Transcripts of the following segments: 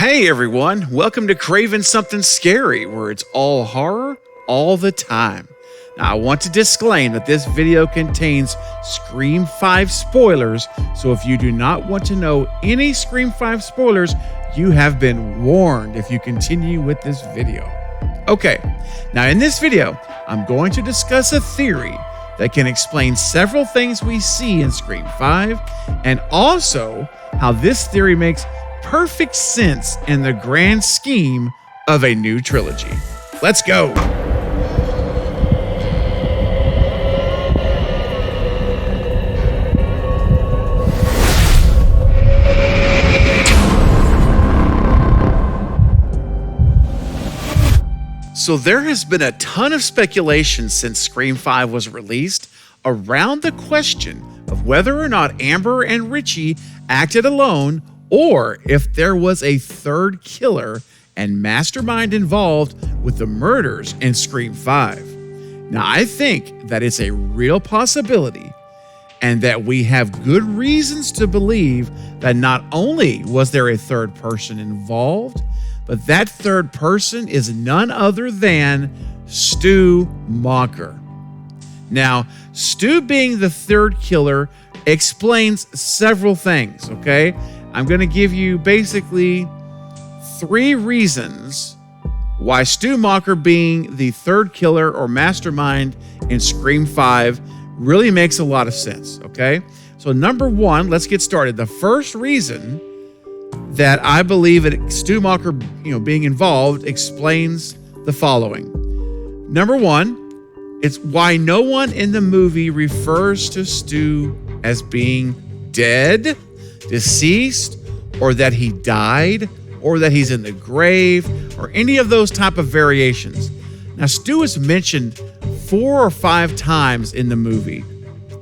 Hey everyone, welcome to Craven Something Scary, where it's all horror all the time. Now I want to disclaim that this video contains Scream 5 spoilers, so if you do not want to know any Scream 5 spoilers, you have been warned if you continue with this video. Okay, now in this video, I'm going to discuss a theory that can explain several things we see in Scream 5, and also how this theory makes perfect sense in the grand scheme of a new trilogy. Let's go. So there has been a ton of speculation since Scream 5 was released around the question of whether or not Amber and Richie acted alone, or if there was a third killer and mastermind involved with the murders in Scream 5. Now, I think that it's a real possibility and that we have good reasons to believe that not only was there a third person involved, but that third person is none other than Stu Macher. Now, Stu being the third killer explains several things, okay? I'm going to give you basically 3 reasons why Stu Macher being the third killer or mastermind in Scream 5 really makes a lot of sense, okay? So number 1, let's get started. The first reason that I believe that Stu Macher, being involved explains the following. Number 1, it's why no one in the movie refers to Stu as being dead, deceased, or that he died, or that he's in the grave, or any of those type of variations. Now, Stu is mentioned 4 or 5 times in the movie,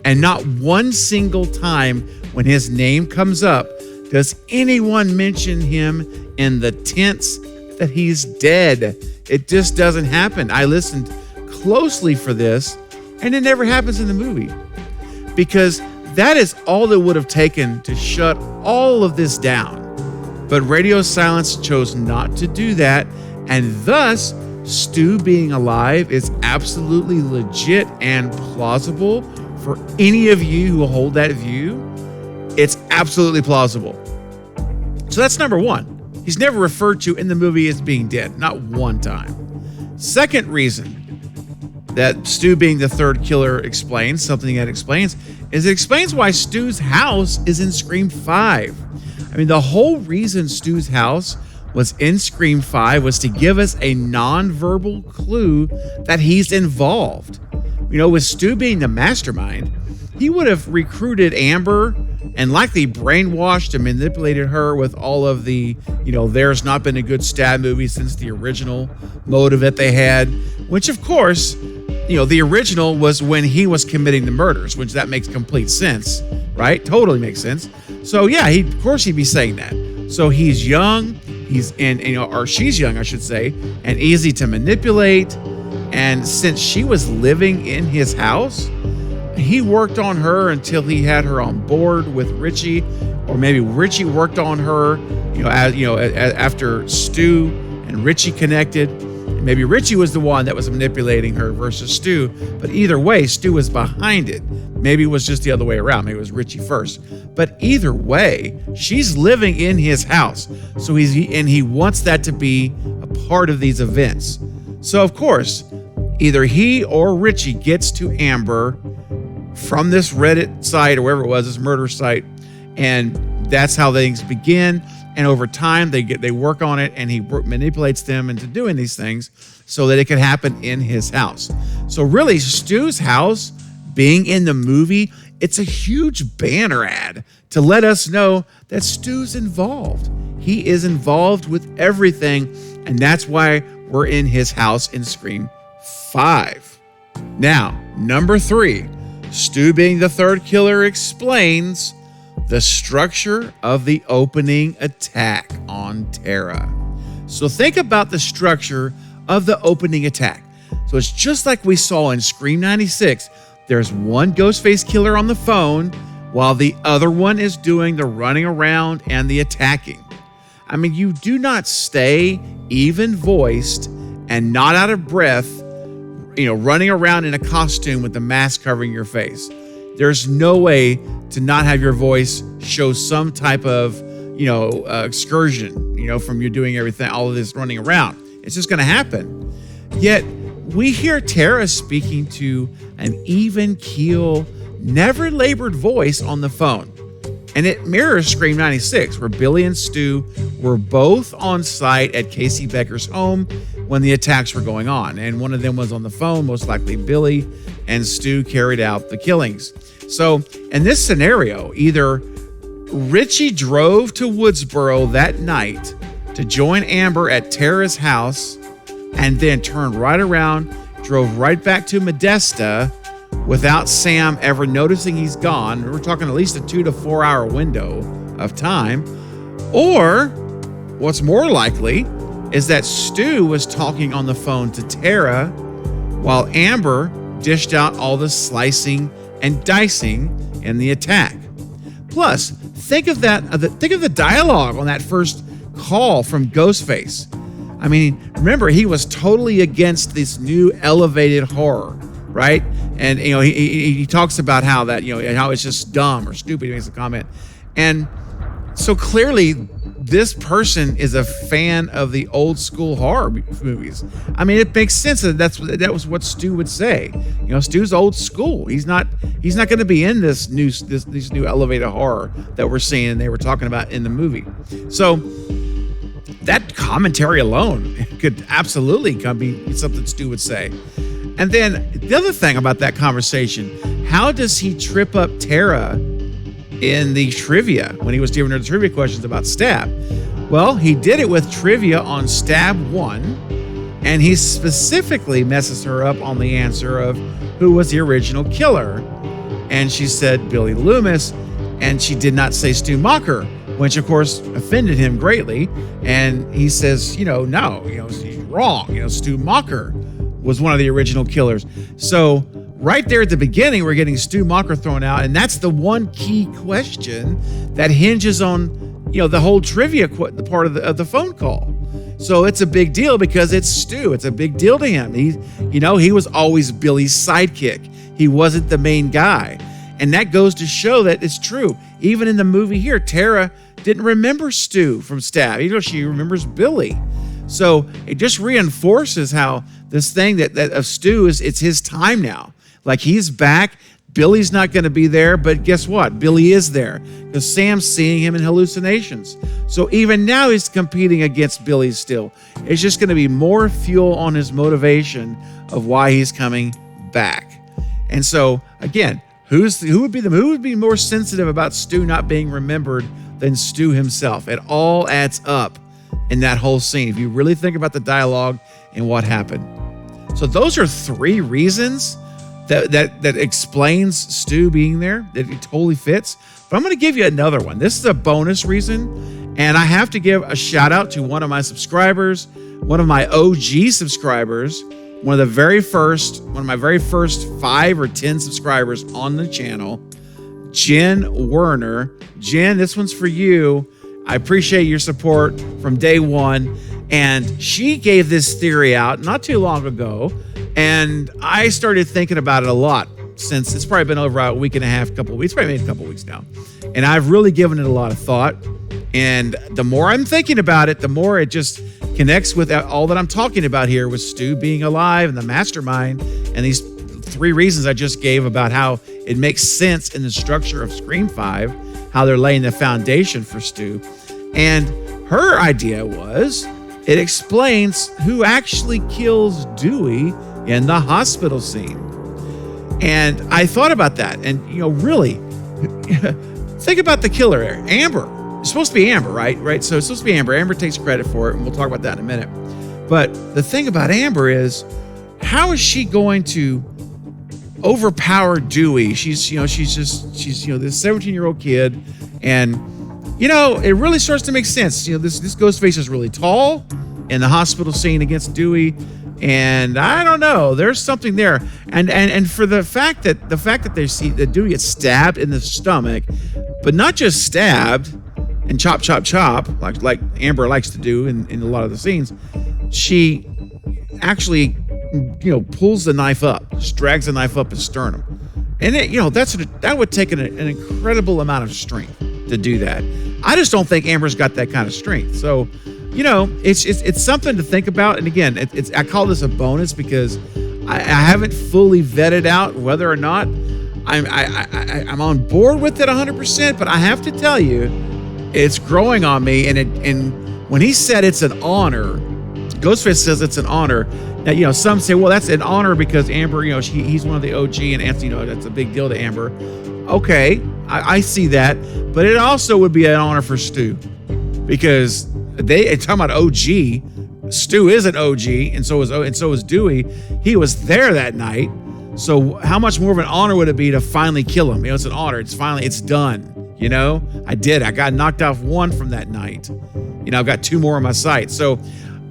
and not one single time when his name comes up does anyone mention him in the tense that he's dead. It just doesn't happen. I listened closely for this, and it never happens in the movie, because that is all it would have taken to shut all of this down. But Radio Silence chose not to do that, and thus Stu being alive is absolutely legit and plausible for any of you who hold that view. It's absolutely plausible. So that's number 1. He's never referred to in the movie as being dead, not one time. Second reason that Stu being the third killer explains, something that explains, is it explains why Stu's house is in Scream 5. I mean, the whole reason Stu's house was in Scream 5 was to give us a non-verbal clue that he's involved. With Stu being the mastermind, he would have recruited Amber and likely brainwashed and manipulated her with all of the, there's not been a good stab movie since the original motive that they had, which of course, the original was when he was committing the murders, which that makes complete sense, right? Totally makes sense. So yeah, of course he'd be saying that. So he's young, or she's young, I should say, and easy to manipulate. And since she was living in his house, he worked on her until he had her on board with Richie, or maybe Richie worked on her, after Stu and Richie connected. Maybe Richie was the one that was manipulating her versus Stu, but either way, Stu was behind it. Maybe it was just the other way around. Maybe it was Richie first. But either way, she's living in his house. So he wants that to be a part of these events. So of course, either he or Richie gets to Amber from this Reddit site or wherever it was, this murder site, and that's how things begin. And over time, they work on it, and he manipulates them into doing these things so that it could happen in his house. So really, Stu's house being in the movie, it's a huge banner ad to let us know that Stu's involved. He is involved with everything, and that's why we're in his house in Scream 5. Now, number 3, Stu being the third killer explains the structure of the opening attack on Tara. So think about the structure of the opening attack. So it's just like we saw in Scream 96. There's one Ghostface killer on the phone while the other one is doing the running around and the attacking. I mean, you do not stay even voiced and not out of breath, running around in a costume with the mask covering your face. There's no way to not have your voice show some type of, excursion, from you doing everything, all of this running around. It's just going to happen. Yet we hear Tara speaking to an even keel, never labored voice on the phone. And it mirrors Scream 96, where Billy and Stu were both on site at Casey Becker's home when the attacks were going on. And one of them was on the phone, most likely Billy, and Stu carried out the killings. So in this scenario, either Richie drove to Woodsboro that night to join Amber at Tara's house and then turned right around, drove right back to Modesta without Sam ever noticing he's gone. We're talking at least a 2 to 4 hour window of time. Or what's more likely is that Stu was talking on the phone to Tara while Amber dished out all the slicing and dicing in the attack. Plus, think of the dialogue on that first call from Ghostface. I mean, remember, he was totally against this new elevated horror, right? And he talks about how that how it's just dumb or stupid. He makes a comment, and so clearly this person is a fan of the old school horror movies. I mean, it makes sense that was what Stu would say. Stu's old school. He's not going to be in this new elevated horror that we're seeing. They were talking about in the movie. So that commentary alone could absolutely be something Stu would say. And then the other thing about that conversation, how does he trip up Tara in the trivia when he was giving her the trivia questions about Stab? Well, he did it with trivia on Stab 1, and he specifically messes her up on the answer of who was the original killer. And she said Billy Loomis, and she did not say Stu Macher, which of course offended him greatly. And he says, no, he's wrong. Stu Macher was one of the original killers. So right there at the beginning, we're getting Stu Macher thrown out, and that's the one key question that hinges on, the whole trivia the part of the phone call. So it's a big deal because it's Stu. It's a big deal to him. He was always Billy's sidekick. He wasn't the main guy, and that goes to show that it's true. Even in the movie here, Tara didn't remember Stu from Stab, even though she remembers Billy. So it just reinforces how this thing that of Stu it's his time now. Like, he's back. Billy's not going to be there, but guess what? Billy is there because Sam's seeing him in hallucinations. So even now he's competing against Billy still. It's just going to be more fuel on his motivation of why he's coming back. And so again, who would be more sensitive about Stu not being remembered than Stu himself? It all adds up in that whole scene if you really think about the dialogue and what happened. So those are 3 reasons that explains Stu being there, that it totally fits. But I'm going to give you another one. This is a bonus reason, and I have to give a shout out to one of my subscribers, one of my OG subscribers, one of my very first 5 or 10 subscribers on the channel, Jen Werner. Jen, this one's for you. I appreciate your support from day one. And she gave this theory out not too long ago, and I started thinking about it a lot since it's probably been over a week and a half, couple of weeks, probably maybe a couple of weeks now. And I've really given it a lot of thought. And the more I'm thinking about it, the more it just connects with all that I'm talking about here with Stu being alive and the mastermind and these 3 reasons I just gave about how it makes sense in the structure of Scream 5, how they're laying the foundation for Stu. And her idea was it explains who actually kills Dewey in the hospital scene. And I thought about that, and really think about the killer here. Amber. It's supposed to be Amber, right? So it's supposed to be Amber. Amber takes credit for it, and we'll talk about that in a minute. But the thing about Amber is, how is she going to overpower Dewey? She's this 17-year-old kid, and it really starts to make sense. This Ghostface is really tall in the hospital scene against Dewey. And I don't know, there's something there. And for the fact that they see that Dewey gets stabbed in the stomach, but not just stabbed, and chop, chop, chop, like Amber likes to do in a lot of the scenes, she actually, pulls the knife up, just drags the knife up his sternum. And that would take an incredible amount of strength to do that. I just don't think Amber's got that kind of strength. So, it's something to think about. And again, I call this a bonus because I haven't fully vetted out whether or not I'm on board with it 100%. But I have to tell you, it's growing on me. And when he said it's an honor, Ghostface says it's an honor. Now, some say, well, that's an honor because Amber, he's one of the OG, and Anthony, that's a big deal to Amber. Okay, I see that, but it also would be an honor for Stu because talking about OG, Stu is an OG, and so is Dewey. He was there that night, so how much more of an honor would it be to finally kill him? It's an honor. It's done. I did. I got knocked off one from that night. I've got two more on my sight. So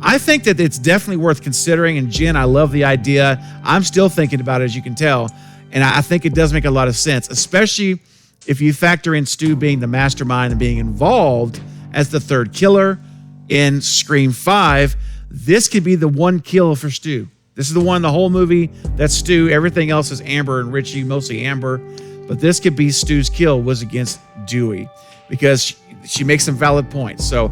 I think that it's definitely worth considering. And Jen, I love the idea. I'm still thinking about it, as you can tell. And I think it does make a lot of sense, especially if you factor in Stu being the mastermind and being involved as the third killer in Scream 5. This could be the one kill for Stu. This is the one in the whole movie that's Stu. Everything else is Amber and Richie, mostly Amber. But this could be Stu's kill was against Dewey because she makes some valid points. So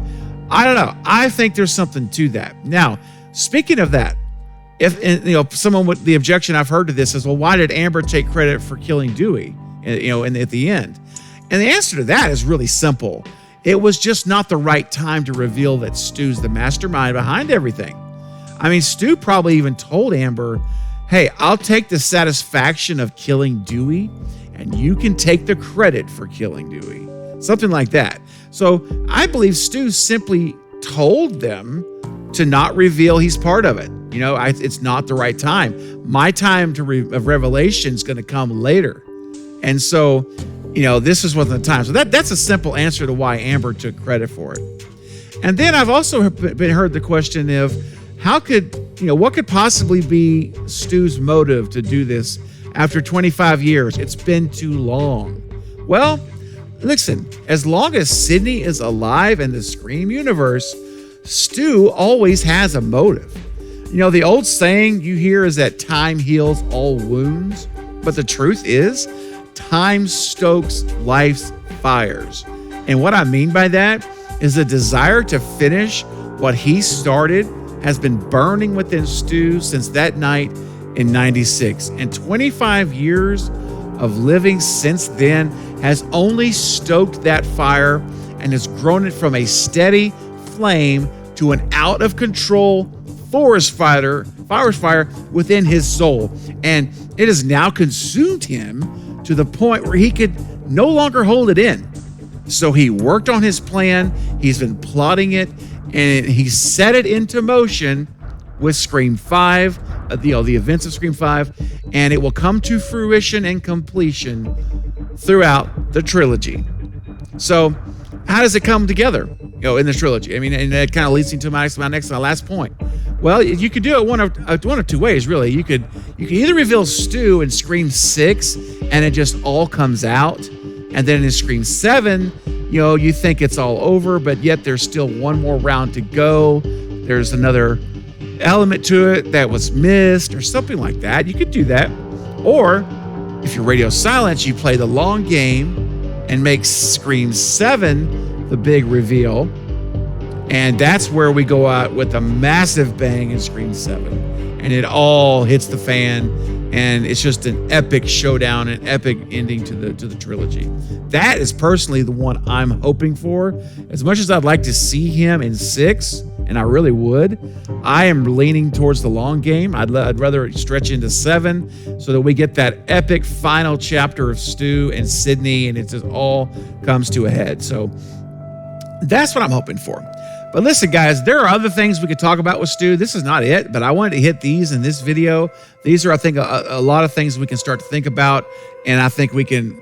I don't know. I think there's something to that. Now, speaking of that, if someone with the objection I've heard to this is, well, why did Amber take credit for killing Dewey? At the end, and the answer to that is really simple. It was just not the right time to reveal that Stu's the mastermind behind everything. I mean, Stu probably even told Amber, "Hey, I'll take the satisfaction of killing Dewey, and you can take the credit for killing Dewey." Something like that. So I believe Stu simply told them to not reveal he's part of it. It's not the right time. My time of revelation is going to come later. And so, this is wasn't the time. So that's a simple answer to why Amber took credit for it. And then I've also heard the question of what could possibly be Stu's motive to do this after 25 years? It's been too long. Well, listen, as long as Sidney is alive in the Scream universe, Stu always has a motive. The old saying you hear is that time heals all wounds, but the truth is, time stokes life's fires. And what I mean by that is the desire to finish what he started has been burning within Stu since that night in '96. And 25 years of living since then has only stoked that fire and has grown it from a steady flame to an out-of-control forest fire within his soul. And it has now consumed him to the point where he could no longer hold it in. So he worked on his plan. He's been plotting it, and he set it into motion with Scream 5, the events of Scream 5, and it will come to fruition and completion throughout the trilogy. So how does it come together, in the trilogy? I mean, and that kind of leads me to my last point. Well, you could do it one of two ways, really. You could either reveal Stu in Scream 6 and it just all comes out, and then in Scream 7, you think it's all over, but yet there's still one more round to go. There's another element to it that was missed or something like that. You could do that. Or if you're radio silence, you play the long game and make Scream 7 the big reveal. And that's where we go out with a massive bang in Scream 7. And it all hits the fan. And it's just an epic showdown, an epic ending to the trilogy. That is personally the one I'm hoping for. As much as I'd like to see him in 6, and I really would, I am leaning towards the long game. I'd rather stretch into 7 so that we get that epic final chapter of Stu and Sidney, and it just all comes to a head. So that's what I'm hoping for. But listen, guys, there are other things we could talk about with Stu. This is not it, but I wanted to hit these in this video. These are, I think, a lot of things we can start to think about, and I think we can,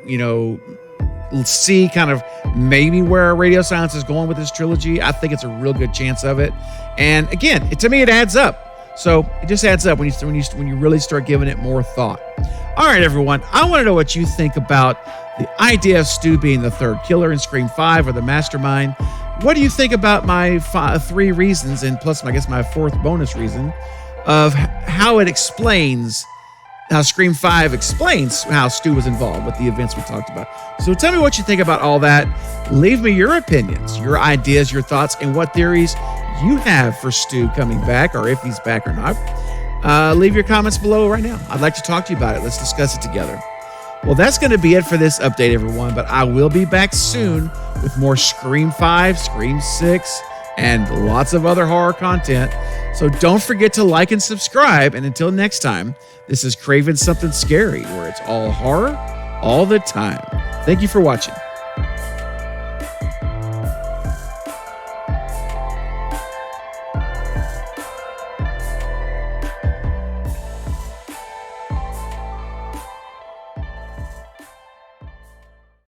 see kind of maybe where Radio Silence is going with this trilogy. I think it's a real good chance of it. And again, to me, it adds up. So it just adds up when you really start giving it more thought. All right, everyone. I want to know what you think about the idea of Stu being the third killer in Scream 5 or the mastermind. What do you think about my 3 reasons, and plus, I guess, my 4th bonus reason of how it explains, how Scream 5 explains how Stu was involved with the events we talked about. So tell me what you think about all that. Leave me your opinions, your ideas, your thoughts, and what theories you have for Stu coming back, or if he's back or not. Leave your comments below right now. I'd like to talk to you about it. Let's discuss it together. Well, that's going to be it for this update, everyone, but I will be back soon with more Scream 5, Scream 6, and lots of other horror content. So don't forget to like and subscribe. And until next time, this is Craven Something Scary, where it's all horror all the time. Thank you for watching.